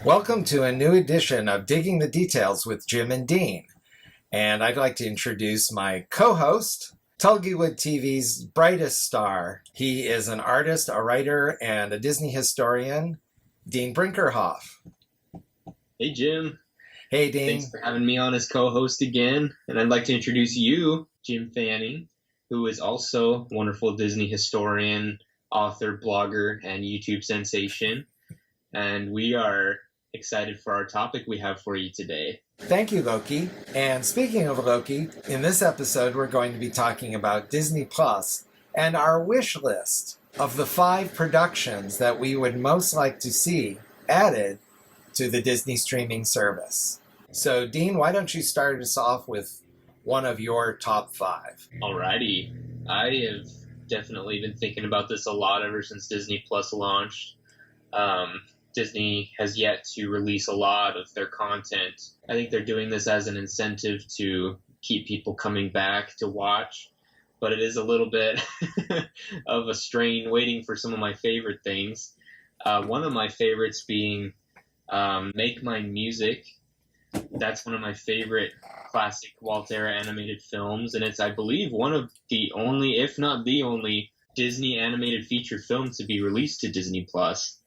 Welcome to a new edition of Digging the Details with Jim and Dean. And I'd like to introduce my co-host, Tulgey TV's brightest star. He is an artist, a writer, and a Disney historian, Dean Brinkerhoff. Hey, Jim. Hey, Dean. Thanks for having me on as co-host again. And I'd like to introduce you, Jim Fanning, who is also a wonderful Disney historian, author, blogger, and YouTube sensation. And we are excited for our topic we have for you today. Thank you, Loki. And speaking of Loki, in this episode, we're going to be talking about Disney Plus and our wish list of the 5 productions that we would most like to see added to the Disney streaming service. So, Dean, why don't you start us off with one of your top 5? Alrighty. I have definitely been thinking about this a lot ever since Disney Plus launched. Disney has yet to release a lot of their content. I think they're doing this as an incentive to keep people coming back to watch, but it is a little bit of a strain waiting for some of my favorite things. One of my favorites being Make Mine Music. That's one of my favorite classic Walt era animated films, and it's, I believe, one of the only, if not the only, Disney animated feature film to be released to Disney Plus.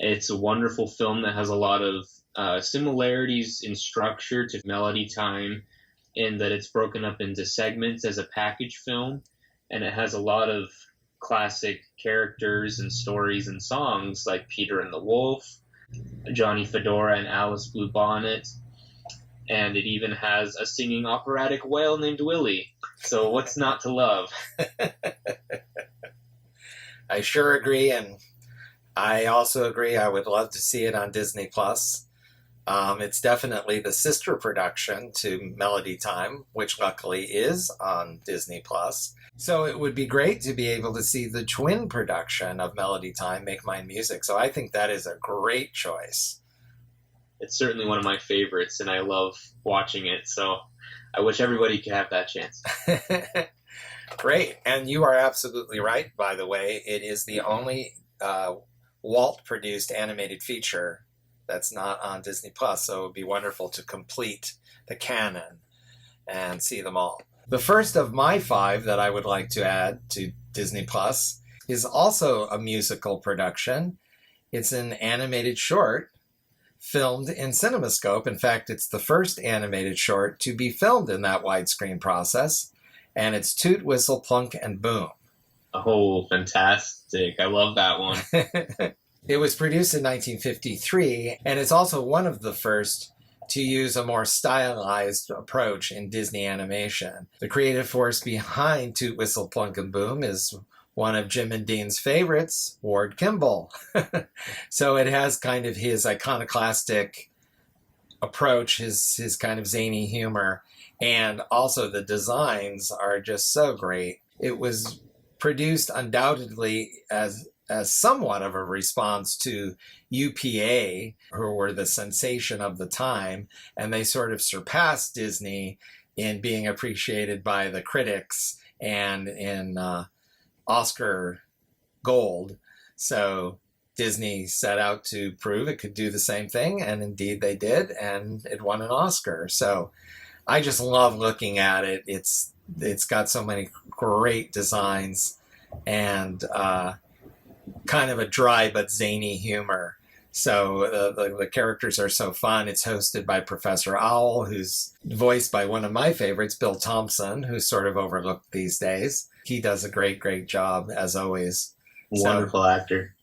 It's a wonderful film that has a lot of similarities in structure to Melody Time, in that it's broken up into segments as a package film, and it has a lot of classic characters and stories and songs like Peter and the Wolf, Johnny Fedora and Alice Bluebonnet, and it even has a singing operatic whale named Willie. So what's not to love? I sure agree, and I also agree. I would love to see it on Disney Plus. It's definitely the sister production to Melody Time, which luckily is on Disney Plus. So it would be great to be able to see the twin production of Melody Time, Make Mine Music. So I think that is a great choice. It's certainly one of my favorites, and I love watching it. So I wish everybody could have that chance. Great. And you are absolutely right, by the way. It is the only Walt-produced animated feature that's not on Disney Plus, so it would be wonderful to complete the canon and see them all. The first of my 5 that I would like to add to Disney Plus is also a musical production. It's an animated short filmed in CinemaScope. In fact, it's the first animated short to be filmed in that widescreen process, and it's Toot, Whistle, Plunk, and Boom. Oh, fantastic. I love that one. It was produced in 1953, and it's also one of the first to use a more stylized approach in Disney animation. The creative force behind Toot, Whistle, Plunk, and Boom is one of Jim and Dean's favorites, Ward Kimball. So it has kind of his iconoclastic approach, his kind of zany humor, and also the designs are just so great. It was produced undoubtedly as somewhat of a response to UPA, who were the sensation of the time, and they sort of surpassed Disney in being appreciated by the critics and in Oscar gold. So Disney set out to prove it could do the same thing, and indeed they did, and it won an Oscar. So I just love looking at it. It's got so many great designs and kind of a dry but zany humor. So the characters are so fun. It's hosted by Professor Owl, who's voiced by one of my favorites, Bill Thompson, who's sort of overlooked these days. He does a great job, as always. Wonderful actor.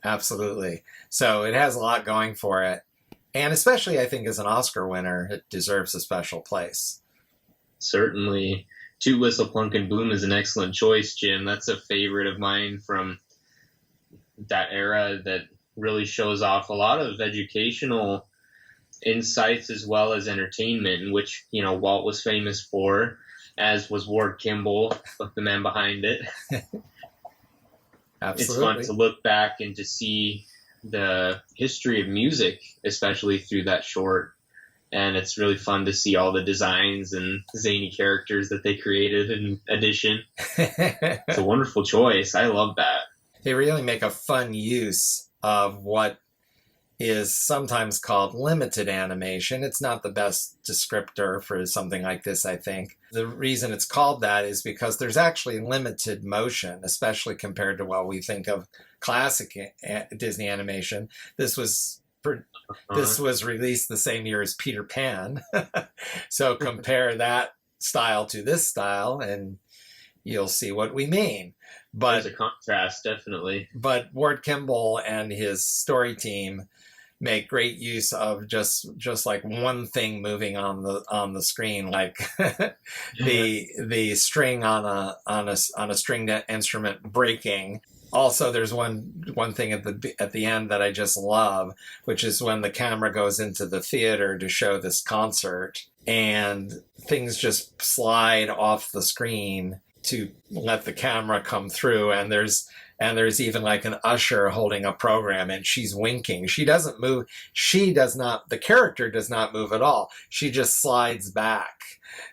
Absolutely. So it has a lot going for it. And especially, I think, as an Oscar winner, it deserves a special place. Certainly. Toot, Whistle, Plunk, and Boom is an excellent choice, Jim. That's a favorite of mine from that era that really shows off a lot of educational insights as well as entertainment, which, Walt was famous for, as was Ward Kimball, the man behind it. Absolutely. It's fun to look back and to see the history of music, especially through that short. And it's really fun to see all the designs and zany characters that they created in addition. It's a wonderful choice. I love that. They really make a fun use of what is sometimes called limited animation. It's not the best descriptor for something like this, I think. The reason it's called that is because there's actually limited motion, especially compared to what we think of classic Disney animation. This was released the same year as Peter Pan. So compare that style to this style and you'll see what we mean. But there's a contrast, definitely. But Ward Kimball and his story team make great use of just like one thing moving on the screen, like the string on a stringed instrument breaking. Also, there's one thing at the end that I just love, which is when the camera goes into the theater to show this concert, and things just slide off the screen to let the camera come through, and there's even like an usher holding a program, and she's winking. She doesn't move. The character does not move at all. She just slides back.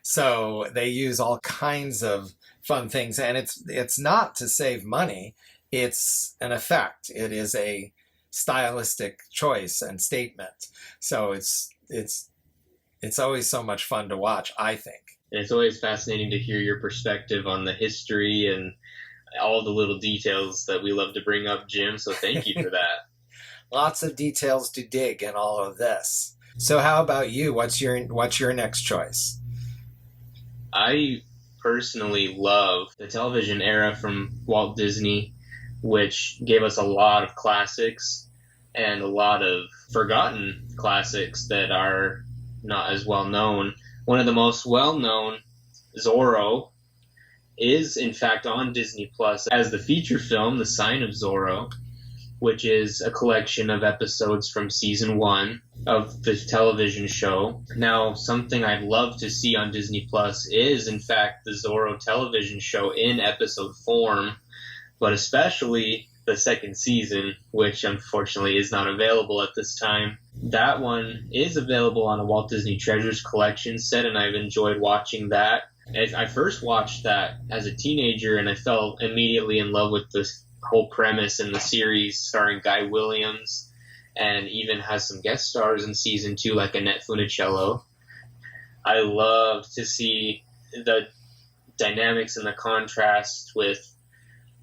So they use all kinds of fun things, and it's not to save money. It's an effect. It is a stylistic choice and statement. So it's always so much fun to watch, I think. And it's always fascinating to hear your perspective on the history and all the little details that we love to bring up, Jim. So thank you for that. Lots of details to dig in all of this. So how about you? What's your next choice? I personally love the television era from Walt Disney, which gave us a lot of classics and a lot of forgotten classics that are not as well known. One of the most well-known, Zorro, is in fact on Disney Plus as the feature film, The Sign of Zorro, which is a collection of episodes from season 1 of the television show. Now, something I'd love to see on Disney Plus is in fact the Zorro television show in episode form, but especially the second season, which unfortunately is not available at this time. That one is available on a Walt Disney Treasures collection set, and I've enjoyed watching that. I first watched that as a teenager, and I fell immediately in love with the whole premise and the series, starring Guy Williams, and even has some guest stars in season 2, like Annette Funicello. I love to see the dynamics and the contrast with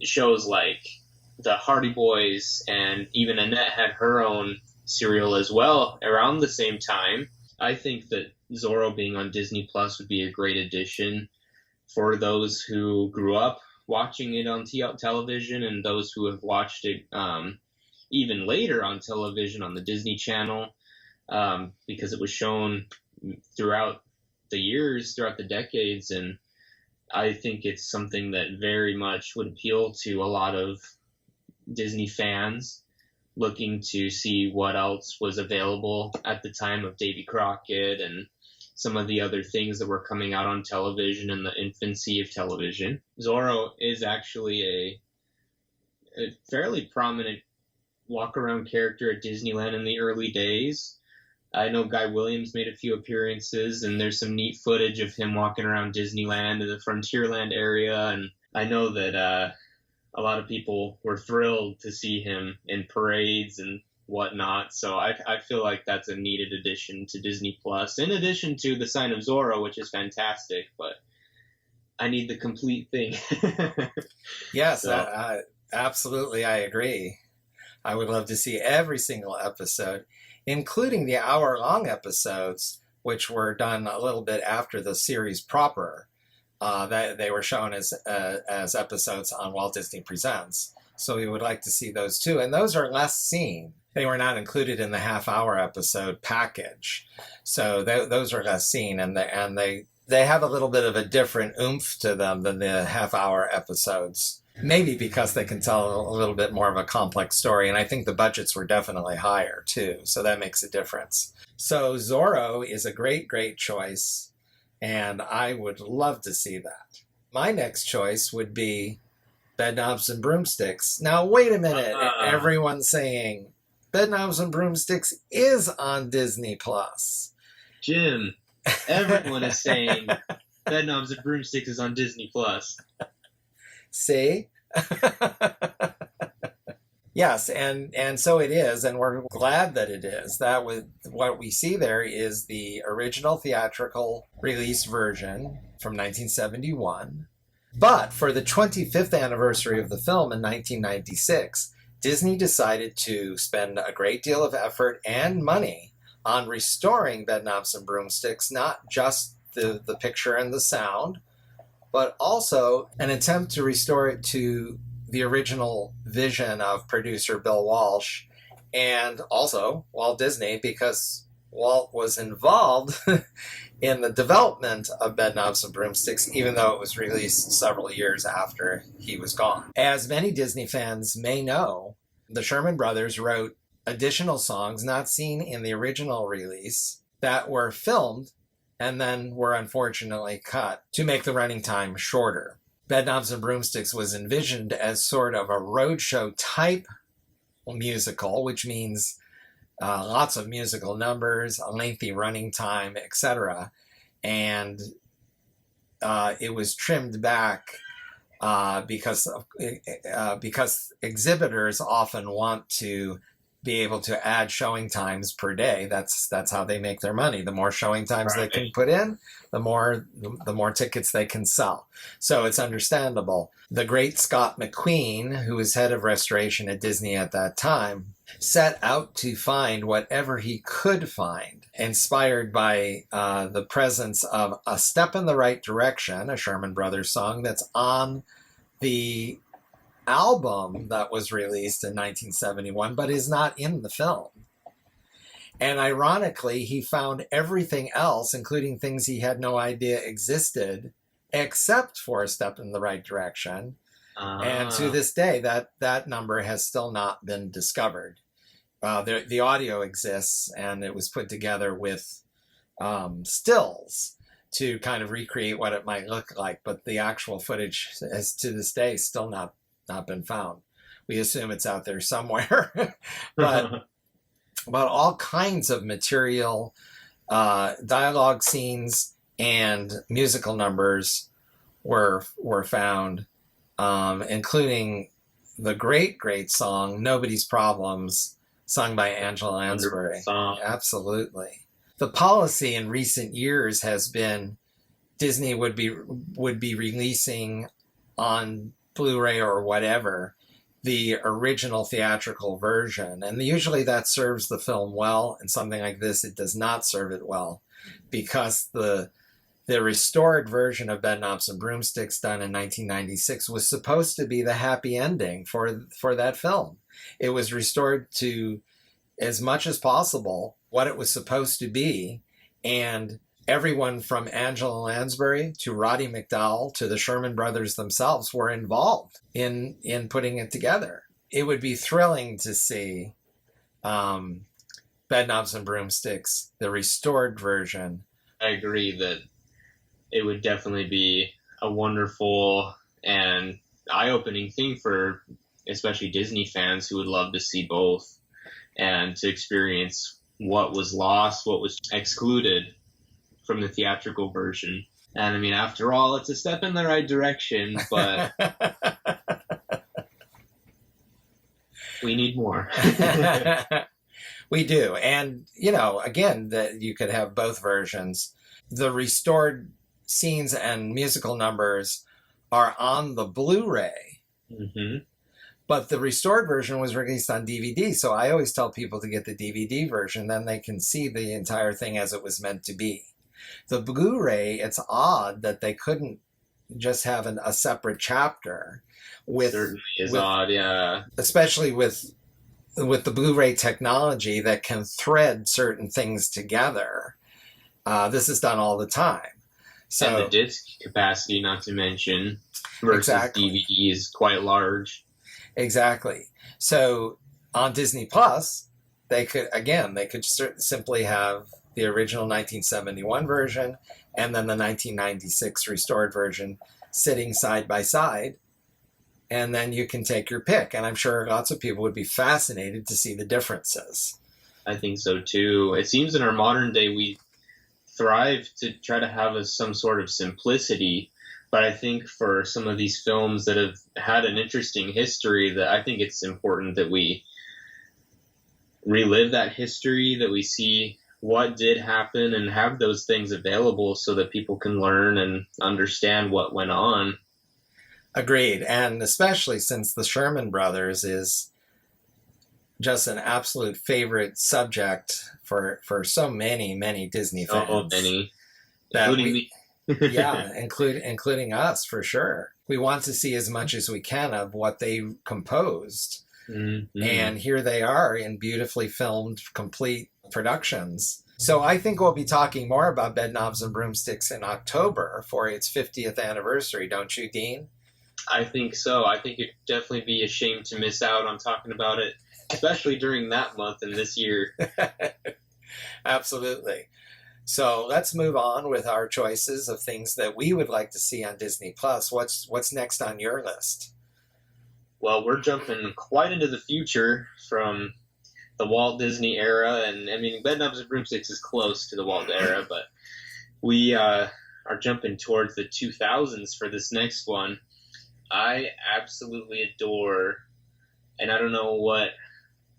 shows like the Hardy Boys, and even Annette had her own serial as well around the same time. I think that Zorro being on Disney Plus would be a great addition for those who grew up watching it on television and those who have watched it even later on television on the Disney Channel, because it was shown throughout the years, throughout the decades, and I think it's something that very much would appeal to a lot of Disney fans looking to see what else was available at the time of Davy Crockett and some of the other things that were coming out on television in the infancy of television. Zorro is actually a fairly prominent walk-around character at Disneyland in the early days. I know Guy Williams made a few appearances, and there's some neat footage of him walking around Disneyland in the Frontierland area, and I know that a lot of people were thrilled to see him in parades and whatnot, so I feel like that's a needed addition to Disney Plus, in addition to The Sign of Zorro, which is fantastic, but I need the complete thing. Yes, so. Absolutely, I agree. I would love to see every single episode, including the hour-long episodes, which were done a little bit after the series proper. That they were shown as episodes on Walt Disney Presents. So we would like to see those too. And those are less seen. They were not included in the half-hour episode package. So those are less seen, and they have a little bit of a different oomph to them than the half-hour episodes. Maybe because they can tell a little bit more of a complex story, and I think the budgets were definitely higher too, so that makes a difference. So Zorro is a great, great choice, and I would love to see that. My next choice would be Knobs and Broomsticks. Now, wait a minute. Everyone's saying Knobs and Broomsticks is on Disney Plus. Jim, everyone is saying Knobs and Broomsticks is on Disney Plus. See? Yes, and so it is, and we're glad that it is. That was what we see there is the original theatrical release version from 1971. But for the 25th anniversary of the film in 1996, Disney decided to spend a great deal of effort and money on restoring Knobs and Broomsticks, not just the picture and the sound, but also an attempt to restore it to the original vision of producer Bill Walsh and also Walt Disney, because Walt was involved in the development of Knobs and Broomsticks, even though it was released several years after he was gone. As many Disney fans may know, the Sherman Brothers wrote additional songs not seen in the original release that were filmed and then were unfortunately cut to make the running time shorter. Knobs and Broomsticks was envisioned as sort of a roadshow type musical, which means lots of musical numbers, a lengthy running time, etc. And it was trimmed back because exhibitors often want to be able to add showing times per day. That's how they make their money. The more showing times they can put in, the more tickets they can sell. So it's understandable. The great Scott McQueen, who was head of restoration at Disney at that time, set out to find whatever he could find, inspired by the presence of A Step in the Right Direction, a Sherman Brothers song that's on the album that was released in 1971, but is not in the film. And ironically, he found everything else, including things he had no idea existed, except for A Step in the Right Direction. And to this day, that number has still not been discovered. The audio exists, and it was put together with stills to kind of recreate what it might look like, but the actual footage has to this day still not been found. We assume it's out there somewhere, but all kinds of material, dialogue scenes, and musical numbers were found, including the great song "Nobody's Problems," sung by Angela Lansbury. Absolutely. The policy in recent years has been Disney would be releasing on Blu-ray or whatever the original theatrical version, and usually that serves the film well. And something like this, it does not serve it well, because the restored version of Knobs and Broomsticks done in 1996 was supposed to be the happy ending for that film. It was restored to, as much as possible, what it was supposed to be, and everyone from Angela Lansbury to Roddy McDowell to the Sherman Brothers themselves were involved in putting it together. It would be thrilling to see Knobs and Broomsticks, the restored version. I agree that it would definitely be a wonderful and eye-opening thing for especially Disney fans who would love to see both and to experience what was lost, what was excluded from the theatrical version. And I mean, after all, it's a step in the right direction, but we need more. We do. And, again, that you could have both versions. The restored scenes and musical numbers are on the Blu-ray. Mm-hmm. But the restored version was released on DVD, so I always tell people to get the DVD version, then they can see the entire thing as it was meant to be. The Blu-ray, it's odd that they couldn't just have a separate chapter. Certainly is odd, yeah. Especially with the Blu-ray technology that can thread certain things together. This is done all the time. So, and the disc capacity, not to mention, versus DVD is quite large. Exactly. So on Disney Plus, they could simply have the original 1971 version and then the 1996 restored version sitting side by side, and then you can take your pick. And I'm sure lots of people would be fascinated to see the differences. I think so too. It seems in our modern day we thrive to try to have some sort of simplicity But I think for some of these films that have had an interesting history, that I think it's important that we relive that history, that we see what did happen and have those things available so that people can learn and understand what went on. Agreed. And especially since the Sherman Brothers is just an absolute favorite subject for so many Disney fans. Oh, many. Including me. Yeah, including us, for sure. We want to see as much as we can of what they composed. Mm-hmm. And here they are in beautifully filmed, complete productions. So I think we'll be talking more about Bed Knobs and Broomsticks in October for its 50th anniversary, don't you, Dean? I think so. I think it'd definitely be a shame to miss out on talking about it, especially during that month and this year. Absolutely. So let's move on with our choices of things that we would like to see on Disney Plus. What's next on your list? Well, we're jumping quite into the future from the Walt Disney era, and I mean, Bed Knobs and Broomsticks is close to the Walt era, but we are jumping towards the 2000s for this next one. I absolutely adore, and I don't know what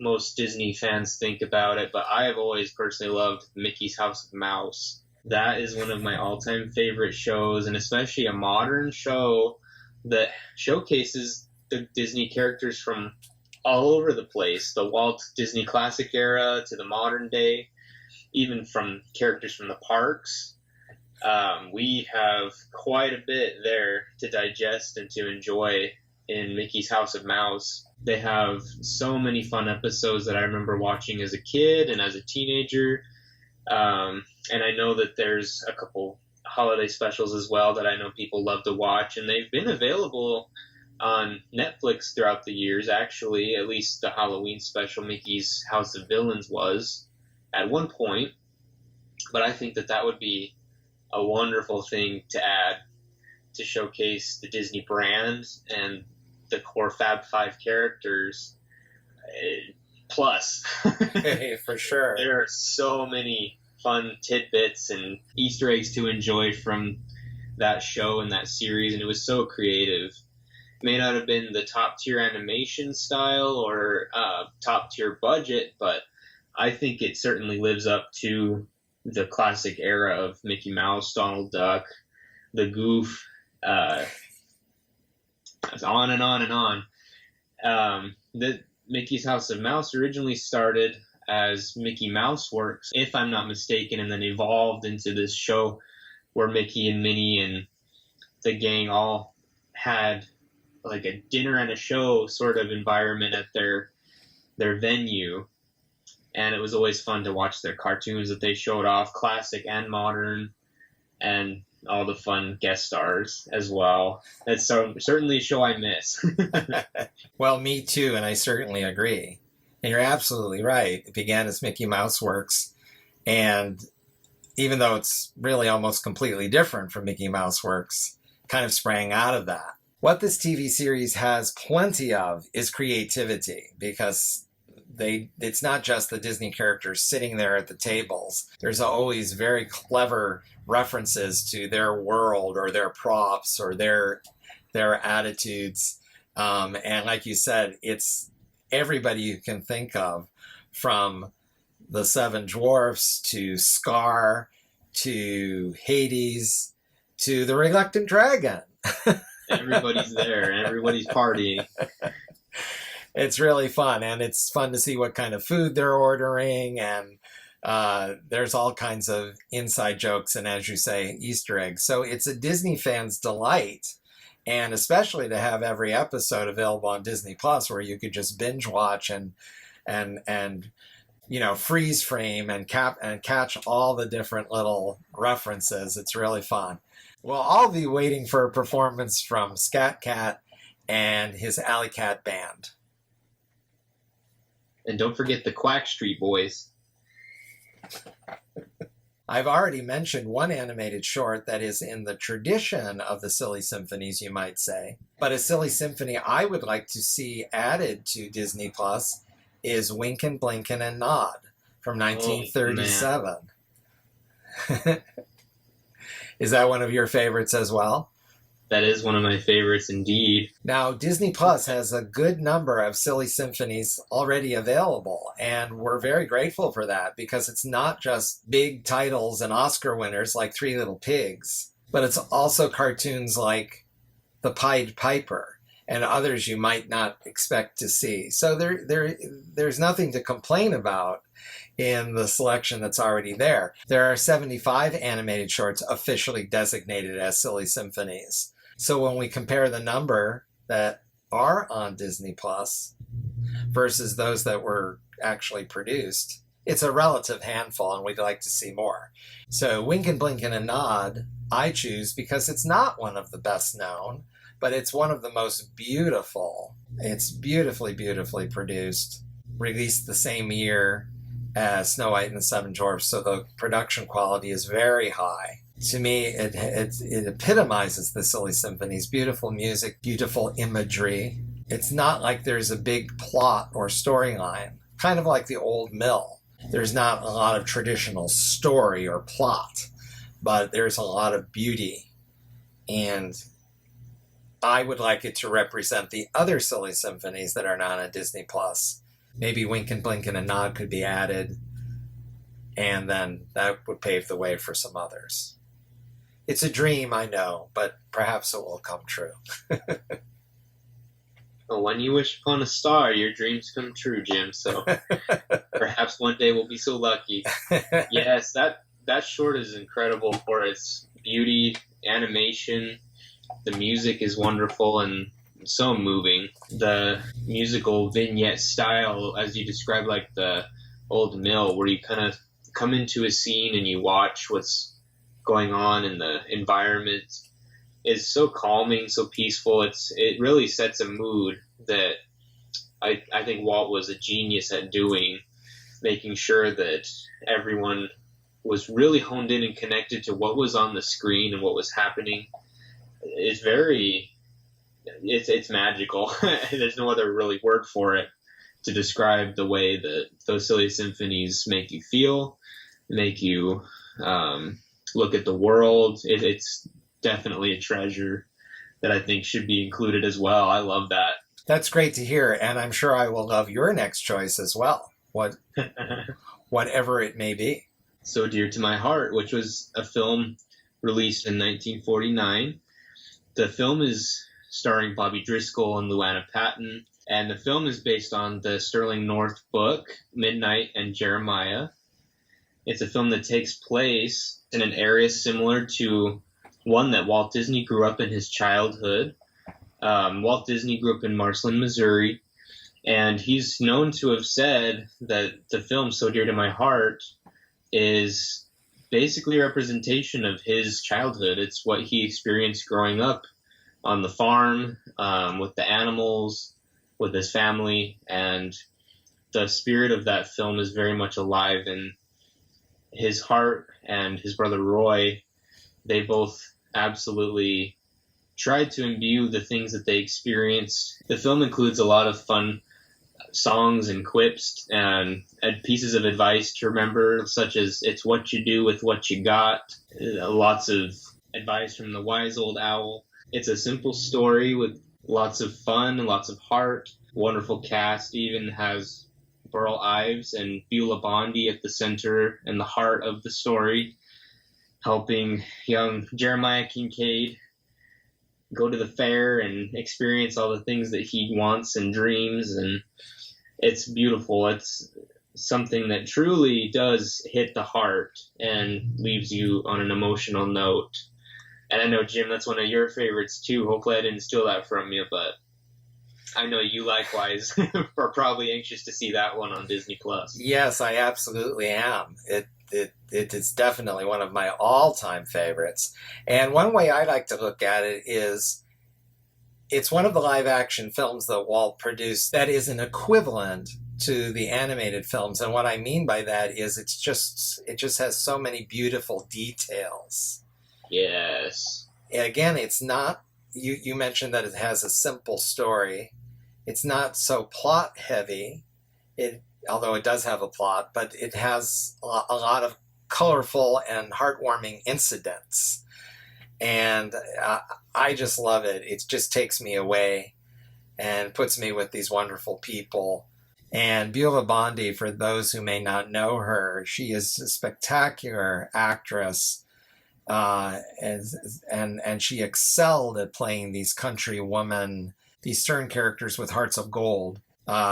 most Disney fans think about it, but I have always personally loved Mickey's House of Mouse. That is one of my all-time favorite shows, and especially a modern show that showcases the Disney characters from all over the place, the Walt Disney Classic era to the modern day, even from characters from the parks. We have quite a bit there to digest and to enjoy in Mickey's House of Mouse. They have so many fun episodes that I remember watching as a kid and as a teenager. And I know that there's a couple holiday specials as well that I know people love to watch, and they've been available on Netflix throughout the years, actually. At least the Halloween special, Mickey's House of Villains, was at one point. But I think that would be a wonderful thing to add to showcase the Disney brand and the core Fab Five characters. Plus, for sure, there are so many fun tidbits and Easter eggs to enjoy from that show and that series, and it was so creative. It may not have been the top tier animation style or top tier budget, but I think it certainly lives up to the classic era of Mickey Mouse, Donald Duck, the Goof, on and on and on. The Mickey's House of Mouse originally started as Mickey Mouse Works, if I'm not mistaken, and then evolved into this show where Mickey and Minnie and the gang all had like a dinner and a show sort of environment at their venue. And it was always fun to watch their cartoons that they showed off, classic and modern, and all the fun guest stars as well. It's certainly a show I miss. Well, me too, and I certainly agree. And you're absolutely right. It began as Mickey Mouse Works, and even though it's really almost completely different from Mickey Mouse Works, kind of sprang out of that. What this TV series has plenty of is creativity, because it's not just the Disney characters sitting there at the tables. There's always very clever references to their world or their props or their attitudes. And like you said, it's everybody you can think of, from the Seven Dwarfs to Scar to Hades to the Reluctant Dragon. Everybody's there. Everybody's partying. It's really fun, and it's fun to see what kind of food they're ordering, and there's all kinds of inside jokes and, as you say, Easter eggs. So it's a Disney fan's delight, and especially to have every episode available on Disney Plus, where you could just binge watch and freeze frame and catch all the different little references. It's really fun. Well, I'll be waiting for a performance from Scat Cat and his Alley Cat Band. And don't forget the Quack Street Boys. I've already mentioned one animated short that is in the tradition of the Silly Symphonies, you might say. But a Silly Symphony I would like to see added to Disney Plus is Winkin', Blinkin' and Nod from 1937. Is that one of your favorites as well? That is one of my favorites indeed. Now, Disney Plus has a good number of silly symphonies already available, and we're very grateful for that because it's not just big titles and Oscar winners like Three Little Pigs, but it's also cartoons like The Pied Piper and others you might not expect to see. So there's nothing to complain about in the selection that's already there. There are 75 animated shorts officially designated as silly symphonies. So when we compare the number that are on Disney Plus versus those that were actually produced, it's a relative handful, and we'd like to see more. So Wink and Blink and a Nod, I choose because it's not one of the best known, but it's one of the most beautiful. It's beautifully, beautifully produced. Released the same year as Snow White and the Seven Dwarfs, so the production quality is very high. To me, it epitomizes the silly symphonies. Beautiful music, beautiful imagery. It's not like there's a big plot or storyline, kind of like the old mill. There's not a lot of traditional story or plot, but there's a lot of beauty. And I would like it to represent the other silly symphonies that are not on Disney Plus. Maybe Wink and Blink and a Nod could be added, and then that would pave the way for some others. It's a dream, I know, but perhaps it will come true. Well, when you wish upon a star, your dreams come true, Jim. So perhaps one day we'll be so lucky. Yes, that short is incredible for its beauty, animation. The music is wonderful and so moving. The musical vignette style, as you described, like the old mill, where you kind of come into a scene and you watch what's going on in the environment, is so calming, so peaceful. It really sets a mood that I think Walt was a genius at doing, making sure that everyone was really honed in and connected to what was on the screen and what was happening. It's magical. There's no other really word for it to describe the way that those silly symphonies make you feel, make you look at the world. It's definitely a treasure that I think should be included as well. I love that. That's great to hear, and I'm sure I will love your next choice as well, whatever it may be. So Dear to My Heart, which was a film released in 1949. The film is starring Bobby Driscoll and Luana Patton, and the film is based on the Sterling North book, Midnight and Jeremiah. It's a film that takes place in an area similar to one that Walt Disney grew up in his childhood. Walt Disney grew up in Marceline, Missouri, and he's known to have said that the film So Dear to My Heart is basically a representation of his childhood. It's what he experienced growing up on the farm, with the animals, with his family, and the spirit of that film is very much alive in his heart. And his brother Roy, they both absolutely tried to imbue the things that they experienced. The film includes a lot of fun songs and quips and pieces of advice to remember, such as it's what you do with what you got. Lots of advice from the wise old owl. It's a simple story with lots of fun and lots of heart. Wonderful cast. Even has Burl Ives and Beulah Bondi at the center and the heart of the story, helping young Jeremiah Kincaid go to the fair and experience all the things that he wants and dreams. And it's beautiful. It's something that truly does hit the heart and leaves you on an emotional note. And I know, Jim, that's one of your favorites too. Hopefully I didn't steal that from you, but I know you likewise are probably anxious to see that one on Disney Plus. Yes, I absolutely am. It is definitely one of my all-time favorites. And one way I like to look at it is it's one of the live-action films that Walt produced that is an equivalent to the animated films. And what I mean by that is it just has so many beautiful details. Yes. Again, it's not, you mentioned that it has a simple story. It's not so plot heavy, although it does have a plot, but it has a lot of colorful and heartwarming incidents. And I just love it. It just takes me away and puts me with these wonderful people. And Beulah Bondi, for those who may not know her, she is a spectacular actress, and she excelled at playing these country women, these stern characters with hearts of gold.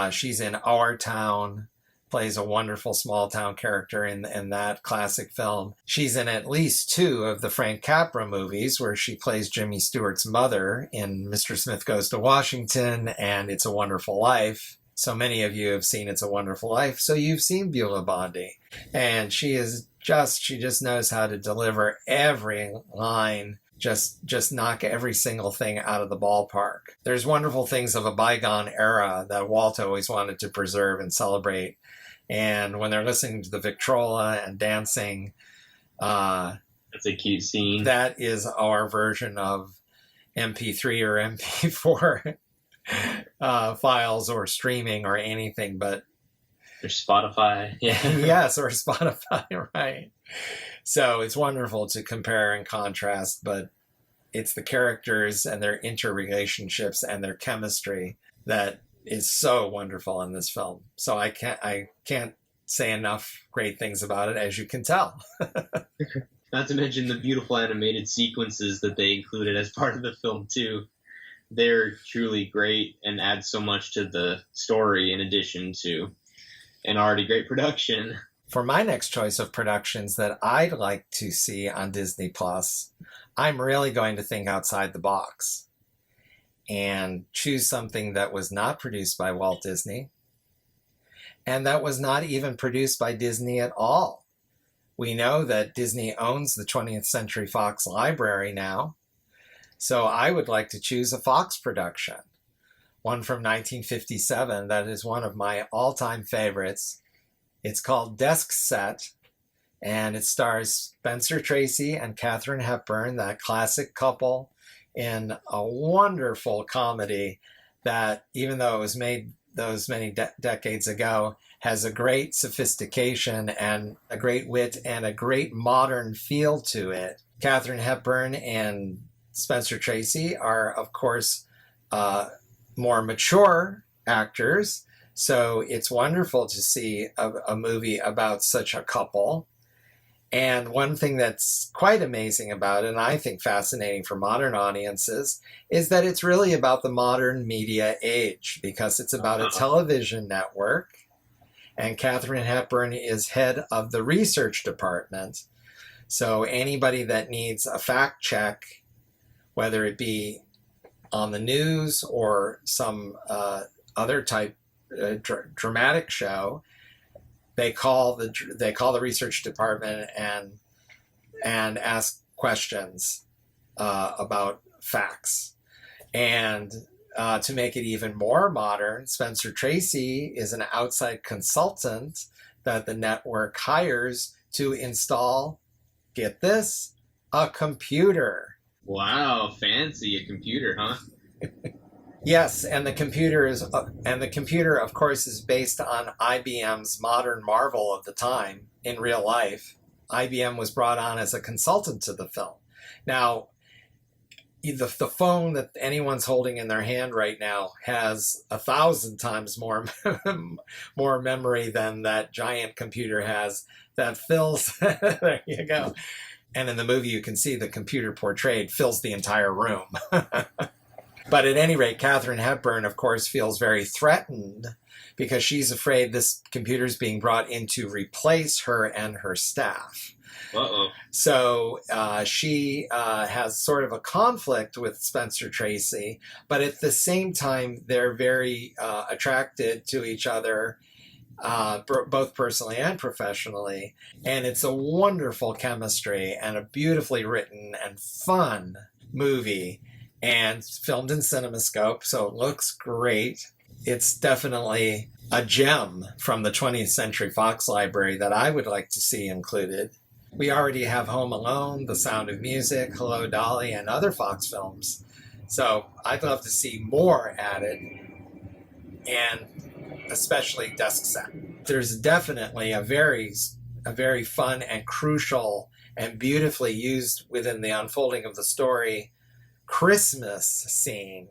She's in Our Town, plays a wonderful small town character in that classic film. She's in at least 2 of the Frank Capra movies, where she plays Jimmy Stewart's mother in Mr. Smith Goes to Washington and It's a Wonderful Life. So many of you have seen It's a Wonderful Life, so you've seen Beulah Bondi. And she just knows how to deliver every line, just knock every single thing out of the ballpark. There's wonderful things of a bygone era that Walt always wanted to preserve and celebrate. And when they're listening to the Victrola and dancing, that's a cute scene. That is our version of MP3 or MP4 files or streaming or anything but. Or Spotify. Yeah. Yes, or Spotify, right. So it's wonderful to compare and contrast, but it's the characters and their interrelationships and their chemistry that is so wonderful in this film. So I can't say enough great things about it, as you can tell. Not to mention the beautiful animated sequences that they included as part of the film too. They're truly great and add so much to the story in addition to an already great production. For my next choice of productions that I'd like to see on Disney Plus, I'm really going to think outside the box and choose something that was not produced by Walt Disney and that was not even produced by Disney at all. We know that Disney owns the 20th Century Fox library now, so I would like to choose a Fox production, one from 1957 that is one of my all-time favorites. It's called Desk Set, and it stars Spencer Tracy and Katharine Hepburn, that classic couple, in a wonderful comedy that, even though it was made those many decades ago, has a great sophistication and a great wit and a great modern feel to it. Katharine Hepburn and Spencer Tracy are, of course, more mature actors, so it's wonderful to see a movie about such a couple. And one thing that's quite amazing about it, and I think fascinating for modern audiences, is that it's really about the modern media age, because it's about a television network, and Katharine Hepburn is head of the research department. So anybody that needs a fact check, whether it be on the news or some other type dramatic show, they call the research department and ask questions about facts. And to make it even more modern, Spencer Tracy is an outside consultant that the network hires to install, get this, a computer. Wow, fancy, a computer, huh? Yes, and the computer, of course, is based on IBM's modern marvel of the time in real life. IBM was brought on as a consultant to the film. Now, the phone that anyone's holding in their hand right now has 1,000 times more memory than that giant computer has that fills. There you go. And in the movie, you can see the computer portrayed fills the entire room. But at any rate, Katharine Hepburn, of course, feels very threatened because she's afraid this computer is being brought in to replace her and her staff. Uh-oh. So she has sort of a conflict with Spencer Tracy, but at the same time, they're very attracted to each other, both personally and professionally. And it's a wonderful chemistry and a beautifully written and fun movie, and filmed in CinemaScope, so it looks great. It's definitely a gem from the 20th Century Fox library that I would like to see included. We already have Home Alone, The Sound of Music, Hello, Dolly, and other Fox films. So I'd love to see more added, and especially Desk Set. There's definitely a very fun and crucial and beautifully used within the unfolding of the story Christmas scene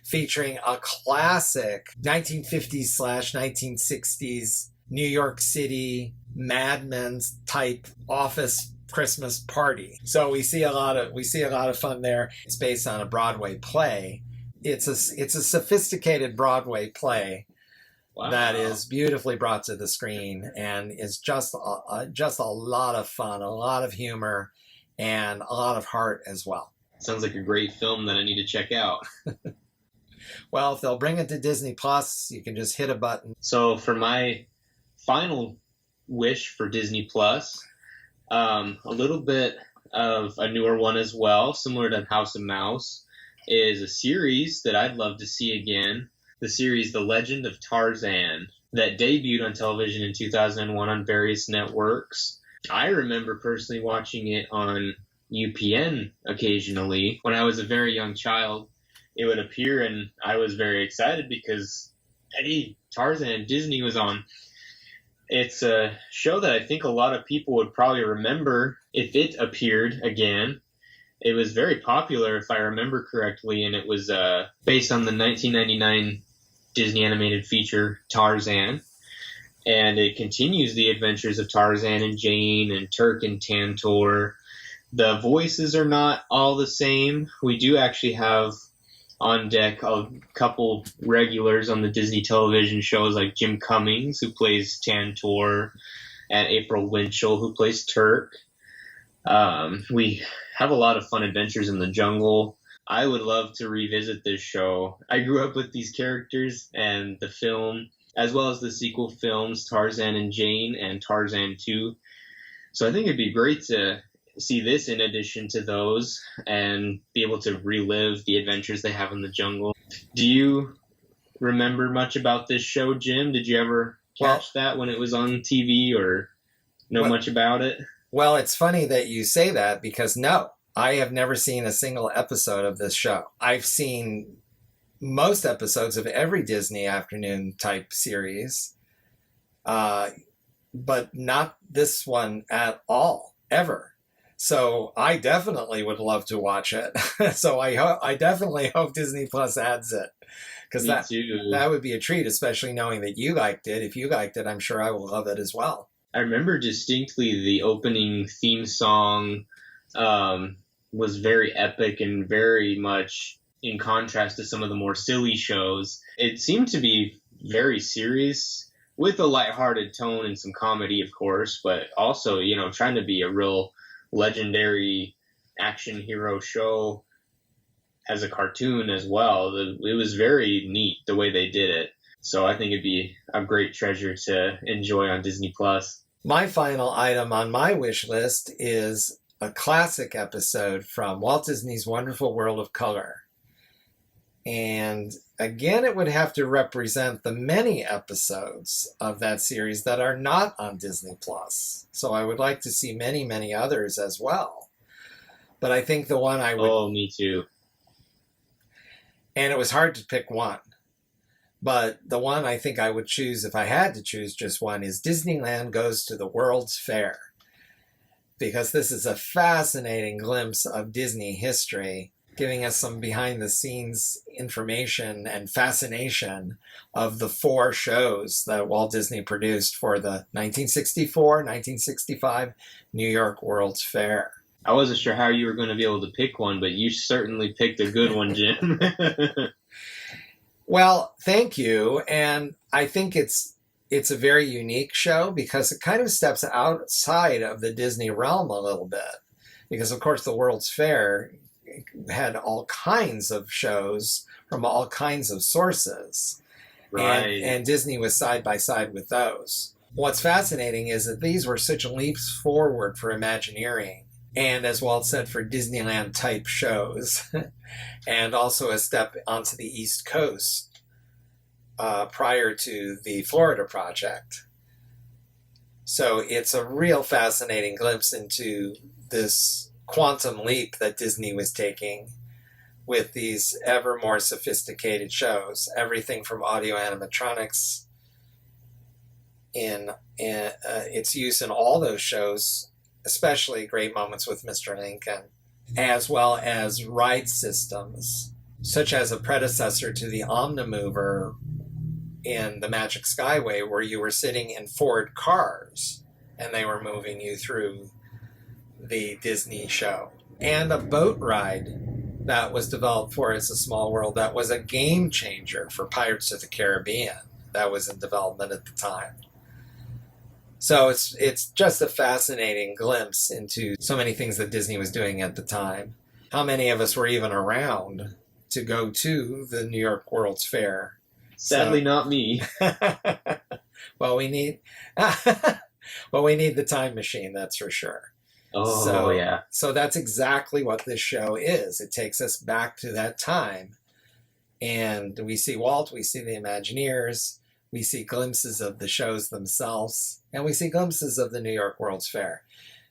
featuring a classic 1950s/1960s New York City Mad Men's type office Christmas party. So we see a lot of fun there. It's based on a Broadway play. It's a sophisticated Broadway play. Wow. That is beautifully brought to the screen and is just a lot of fun, a lot of humor, and a lot of heart as well. Sounds like a great film that I need to check out. Well, if they'll bring it to Disney Plus, you can just hit a button. So for my final wish for Disney Plus, a little bit of a newer one as well, similar to House of Mouse, is a series that I'd love to see again. The series The Legend of Tarzan that debuted on television in 2001 on various networks. I remember personally watching it on UPN occasionally. When I was a very young child, it would appear and I was very excited because, hey, Tarzan, Disney was on. It's a show that I think a lot of people would probably remember if it appeared again. It was very popular, if I remember correctly, and it was based on the 1999 Disney animated feature Tarzan, and it continues the adventures of Tarzan and Jane and Turk and Tantor. The voices are not all the same. We do actually have on deck a couple regulars on the Disney television shows like Jim Cummings, who plays Tantor, and April Winchell, who plays Turk. We have a lot of fun adventures in the jungle. I would love to revisit this show. I grew up with these characters and the film, as well as the sequel films, Tarzan and Jane and Tarzan 2. So I think it'd be great to see this in addition to those and be able to relive the adventures they have in the jungle. Do you remember much about this show, Jim? Did you ever catch that when it was on TV or know much about it? Well, it's funny that you say that because no, I have never seen a single episode of this show. I've seen most episodes of every Disney afternoon type series, but not this one at all, ever. So I definitely would love to watch it. So I definitely hope Disney Plus adds it. Because that would be a treat, especially knowing that you liked it. If you liked it, I'm sure I will love it as well. I remember distinctly the opening theme song was very epic and very much in contrast to some of the more silly shows. It seemed to be very serious with a lighthearted tone and some comedy, of course, but also, trying to be a real legendary action hero show as a cartoon as well. It was very neat the way they did it. So I think it'd be a great treasure to enjoy on Disney Plus. My final item on my wish list is a classic episode from Walt Disney's Wonderful World of Color. And again, it would have to represent the many episodes of that series that are not on Disney Plus. So I would like to see many, many others as well. But I think the one I would... Oh, me too. And it was hard to pick one. But the one I think I would choose, if I had to choose just one, is Disneyland Goes to the World's Fair. Because this is a fascinating glimpse of Disney history, giving us some behind-the-scenes information and fascination of the 4 shows that Walt Disney produced for the 1964-1965 New York World's Fair. I wasn't sure how you were going to be able to pick one, but you certainly picked a good one, Jim. Well, thank you. And I think it's a very unique show because it kind of steps outside of the Disney realm a little bit. Because, of course, the World's Fair had all kinds of shows from all kinds of sources. Right. And Disney was side by side with those. What's fascinating is that these were such leaps forward for Imagineering. And as Walt said, for Disneyland type shows. And also a step onto the East Coast prior to the Florida project. So it's a real fascinating glimpse into this quantum leap that Disney was taking with these ever more sophisticated shows. Everything from audio animatronics in its use in all those shows especially great moments with Mr. Lincoln, as well as ride systems, such as a predecessor to the Omnimover in the Magic Skyway, where you were sitting in Ford cars and they were moving you through the Disney show. And a boat ride that was developed for It's a Small World that was a game changer for Pirates of the Caribbean that was in development at the time. So it's just a fascinating glimpse into so many things that Disney was doing at the time. How many of us were even around to go to the New York World's Fair? Sadly, not me. Well, we need the time machine, that's for sure. Oh, yeah. So that's exactly what this show is. It takes us back to that time. And we see Walt, we see the Imagineers, we see glimpses of the shows themselves, and we see glimpses of the New York World's Fair.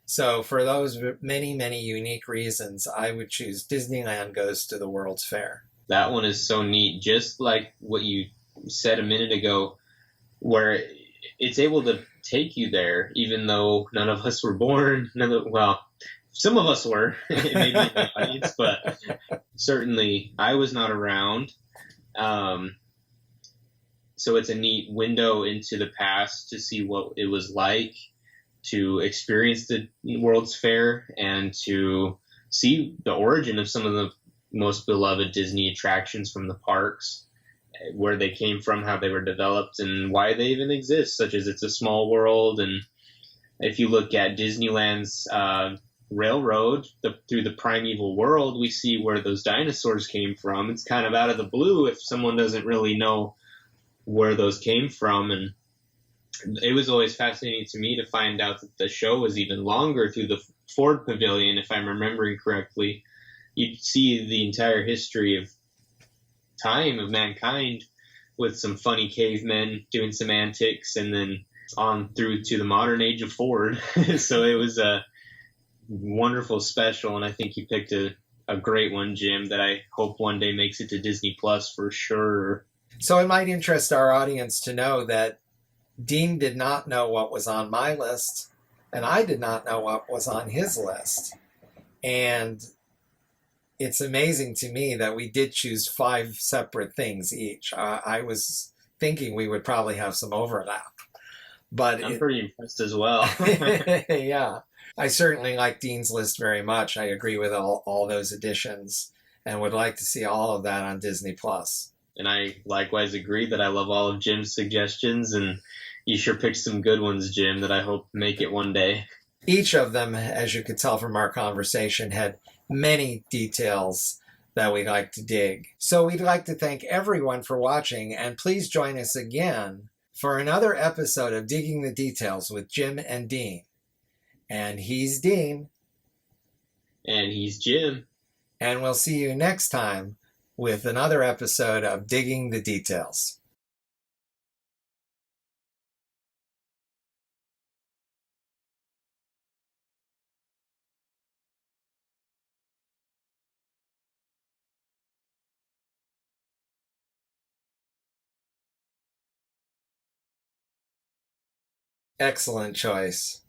So for those many, many unique reasons, I would choose Disneyland Goes to the World's Fair. That one is so neat, just like what you said a minute ago, where it's able to take you there, even though none of us were born. Well, some of us were, maybe in the audience, but certainly I was not around. So it's a neat window into the past to see what it was like to experience the World's Fair and to see the origin of some of the most beloved Disney attractions from the parks, where they came from, how they were developed, and why they even exist, such as It's a Small World. And if you look at Disneyland's railroad through the primeval world, we see where those dinosaurs came from. It's kind of out of the blue if someone doesn't really know where those came from. And it was always fascinating to me to find out that the show was even longer through the Ford Pavilion. If I'm remembering correctly, you'd see the entire history of time of mankind with some funny cavemen doing some antics, and then on through to the modern age of Ford. So it was a wonderful special, and I think you picked a great one, Jim, that I hope one day makes it to Disney Plus for sure. So it might interest our audience to know that Dean did not know what was on my list, and I did not know what was on his list. And it's amazing to me that we did choose 5 separate things each. I was thinking we would probably have some overlap. But I'm pretty impressed as well. Yeah. I certainly like Dean's list very much. I agree with all those additions and would like to see all of that on Disney Plus. And I likewise agree that I love all of Jim's suggestions, and you sure picked some good ones, Jim, that I hope make it one day. Each of them, as you could tell from our conversation, had many details that we like to dig. So we'd like to thank everyone for watching, and please join us again for another episode of Digging the Details with Jim and Dean. And he's Dean. And he's Jim. And we'll see you next time with another episode of Digging the Details. Excellent choice.